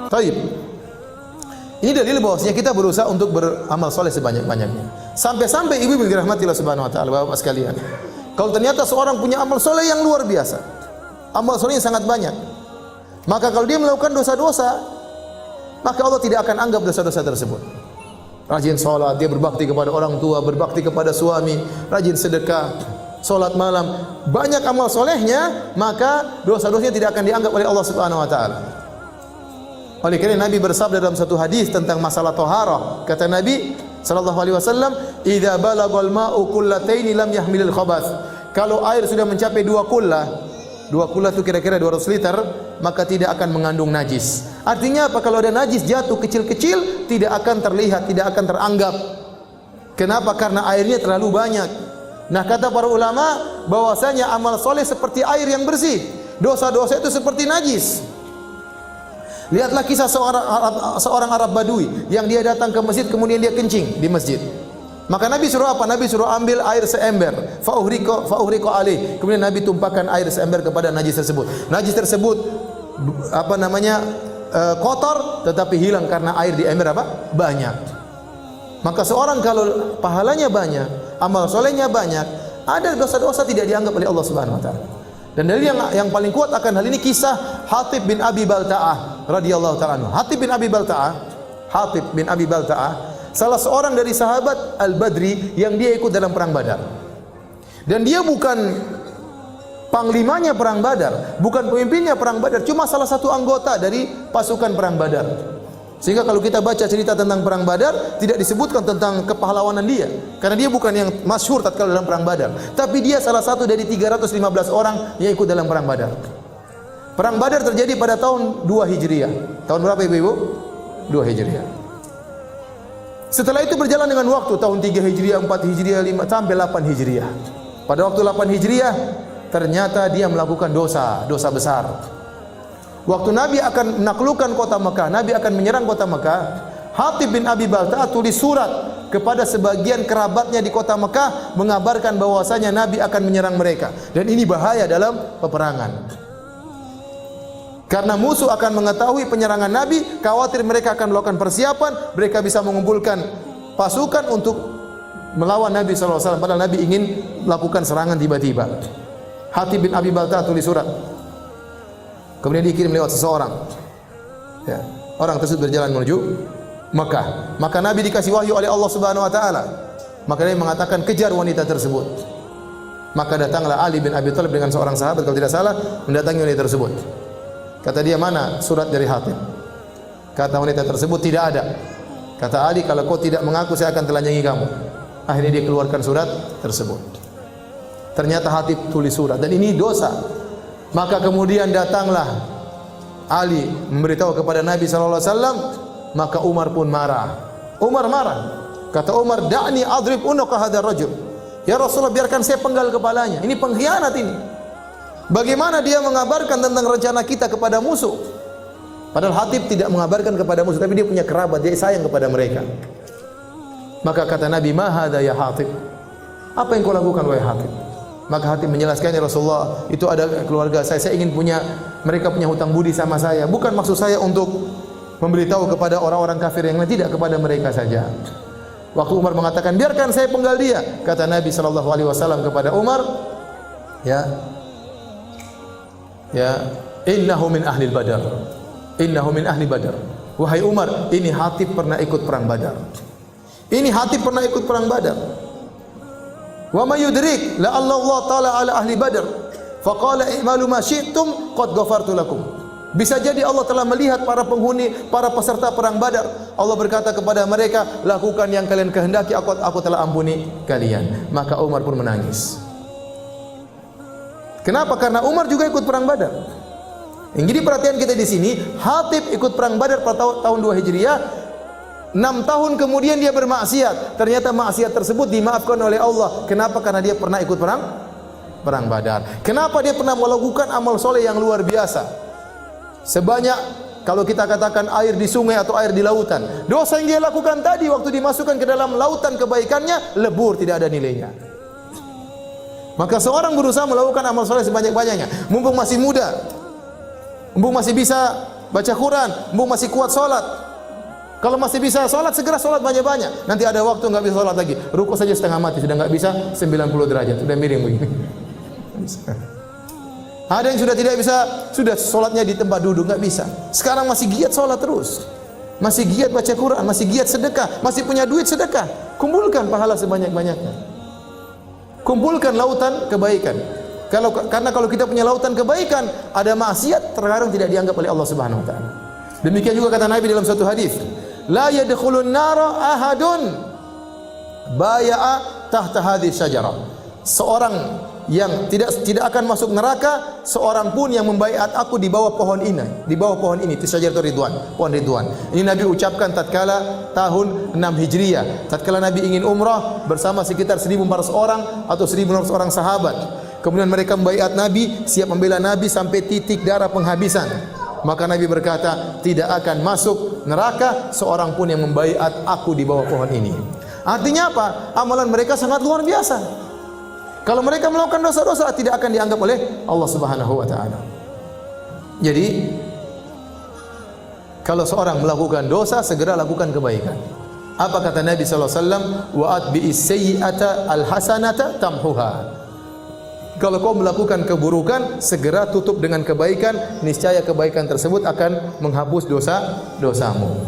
Taib. Ini dalil bahwasanya kita berusaha untuk beramal soleh sebanyak-banyaknya. Sampai-sampai ibu dirahmati Allah Subhanahu wa taala, Bapak sekalian. Kalau ternyata seorang punya amal soleh yang luar biasa, amal soleh yang sangat banyak, maka kalau dia melakukan dosa-dosa, maka Allah tidak akan anggap dosa-dosa tersebut. Rajin sholat, dia berbakti kepada orang tua, berbakti kepada suami, rajin sedekah, sholat malam, banyak amal solehnya, maka dosa-dosanya tidak akan dianggap oleh Allah Subhanahu wa taala. Oleh karena Nabi bersabda dalam satu hadis tentang masalah taharah, kata Nabi sallallahu alaihi wasallam, "Idza balagal ma'u qullataini lam yahmilil khabath." Kalau air sudah mencapai dua kullah itu kira-kira 200 liter, maka tidak akan mengandung najis. Artinya apa? Kalau ada najis jatuh kecil-kecil, tidak akan terlihat, tidak akan teranggap. Kenapa? Karena airnya terlalu banyak. Nah, kata para ulama bahwasanya amal soleh seperti air yang bersih, dosa-dosa itu seperti najis. Lihatlah kisah seorang Arab Badui yang dia datang ke masjid, kemudian dia kencing di masjid. Maka Nabi suruh apa? Nabi suruh ambil air seember, fa'uhriqa alaih. Kemudian Nabi tumpahkan air seember kepada najis tersebut. Najis tersebut kotor, tetapi hilang karena air di ember banyak. Maka seorang kalau pahalanya banyak, amal solehnya banyak, ada dosa-dosa tidak dianggap oleh Allah Subhanahu wa taala. Dan dalil yang paling kuat akan hal ini kisah Hatib bin Abi Balta'ah radhiyallahu ta'ala anhu. Hatib bin Abi Balta'ah salah seorang dari sahabat Al-Badri yang dia ikut dalam perang Badar. Dan dia bukan panglimanya perang Badar, bukan pemimpinnya perang Badar, cuma salah satu anggota dari pasukan perang Badar. Sehingga kalau kita baca cerita tentang perang Badar, tidak disebutkan tentang kepahlawanan dia, karena dia bukan yang masyhur tatkala dalam perang Badar, tapi dia salah satu dari 315 orang yang ikut dalam perang Badar. Perang Badar terjadi pada tahun 2 Hijriah. Tahun berapa Ibu? 2 Hijriah. Setelah itu berjalan dengan waktu, tahun 3 Hijriah, 4 Hijriah, 5 sampai 8 Hijriah. Pada waktu 8 Hijriah, ternyata dia melakukan dosa besar. Waktu Nabi akan menaklukkan kota Mekah, Nabi akan menyerang kota Mekah, Hatib bin Abi Balta'ah tulis surat kepada sebagian kerabatnya di kota Mekah mengabarkan bahwasanya Nabi akan menyerang mereka. Dan ini bahaya dalam peperangan. Karena musuh akan mengetahui penyerangan Nabi, khawatir mereka akan melakukan persiapan, mereka bisa mengumpulkan pasukan untuk melawan Nabi SAW. Padahal Nabi ingin melakukan serangan tiba-tiba. Hatib bin Abi Balta'ah tulis surat. Kemudian dikirim lewat seseorang. Ya. Orang tersebut berjalan menuju Mekah. Maka Nabi dikasih wahyu oleh Allah Subhanahu wa taala. Maka dia mengatakan kejar wanita tersebut. Maka datanglah Ali bin Abi Thalib dengan seorang sahabat kalau tidak salah mendatangi wanita tersebut. Kata dia, "Mana surat dari Hatib?" Kata wanita tersebut, "Tidak ada." Kata Ali, "Kalau kau tidak mengaku, saya akan telanjangi kamu." Akhirnya dia keluarkan surat tersebut. Ternyata Hatib tulis surat dan ini dosa. Maka kemudian datanglah Ali memberitahu kepada Nabi sallallahu alaihi wasallam, maka Umar pun marah. Umar marah. Kata Umar, "Da'ni adrib unuqa hadzal rajul." Ya Rasulullah, biarkan saya penggal kepalanya. Ini pengkhianat ini. Bagaimana dia mengabarkan tentang rencana kita kepada musuh? Padahal Hatib tidak mengabarkan kepada musuh, tapi dia punya kerabat, dia sayang kepada mereka. Maka kata Nabi, "Ma hadza ya Hatib?" Apa yang kau lakukan wahai Hatib? Maka Hatib menjelaskannya, "Rasulullah, itu ada keluarga saya ingin mereka punya hutang budi sama saya. Bukan maksud saya untuk memberitahu kepada orang-orang kafir yang lain, tidak, kepada mereka saja." Waktu Umar mengatakan, "Biarkan saya penggal dia," kata Nabi sallallahu alaihi wasallam kepada Umar, "Innahu min ahli Badar. Innahu min ahli Badar." Wahai Umar, ini Hatib pernah ikut perang Badar. Ini Hatib pernah ikut perang Badar. Wa may yudrik la Allah taala ala ahli Badar faqala i'malu ma syi'tum qad ghafartu lakum. Bisa jadi Allah telah melihat para penghuni, para peserta perang Badar. Allah berkata kepada mereka, "Lakukan yang kalian kehendaki, aku telah ampuni kalian." Maka Umar pun menangis. Kenapa? Karena Umar juga ikut perang Badar. Yang jadi perhatian kita di sini, Hatib ikut perang Badar pada tahun 2 Hijriah. 6 tahun kemudian dia bermaksiat. Ternyata maksiat tersebut dimaafkan oleh Allah. Kenapa? Karena dia pernah ikut perang Badar. Kenapa dia pernah melakukan amal soleh yang luar biasa? Sebanyak, kalau kita katakan air di sungai atau air di lautan, dosa yang dia lakukan tadi waktu dimasukkan ke dalam lautan kebaikannya lebur, tidak ada nilainya. Maka seorang berusaha melakukan amal soleh sebanyak-banyaknya, mumpung masih muda, mumpung masih bisa baca Quran, mumpung masih kuat salat. Kalau masih bisa salat, segera salat banyak-banyak. Nanti ada waktu enggak bisa salat lagi, rukuk saja setengah mati, sudah enggak bisa 90 derajat, sudah miring begini. Ada yang sudah tidak bisa, sudah salatnya di tempat duduk, enggak bisa. Sekarang masih giat salat terus. Masih giat baca Quran, masih giat sedekah, masih punya duit sedekah. Kumpulkan pahala sebanyak-banyaknya. Kumpulkan lautan kebaikan. Karena kalau kita punya lautan kebaikan, ada maksiat terkadang tidak dianggap oleh Allah Subhanahu wa taala. Demikian juga kata Nabi dalam satu hadis, la yadkhulun nara ahadun baya'a tahta hadhihi syajarah. Seorang yang tidak akan masuk neraka seorang pun yang membaiat aku di bawah pohon ini, itu Syajaratul Ridwan, pohon Ridwan. Ini Nabi ucapkan tatkala tahun 6 Hijriah, tatkala Nabi ingin umrah bersama sekitar 1.400 orang atau 1.400 orang sahabat. Kemudian mereka membaiat Nabi, siap membela Nabi sampai titik darah penghabisan. Maka Nabi berkata, tidak akan masuk neraka seorang pun yang membaiat aku di bawah pohon ini. Artinya apa? Amalan mereka sangat luar biasa. Kalau mereka melakukan dosa-dosa tidak akan dianggap oleh Allah Subhanahu wa taala. Jadi kalau seorang melakukan dosa segera lakukan kebaikan. Apa kata Nabi sallallahu alaihi wasallam? Wa atbi'is sayyi'ata al-hasanata tamhuha. Kalau kau melakukan keburukan segera tutup dengan kebaikan, niscaya kebaikan tersebut akan menghapus dosa-dosamu.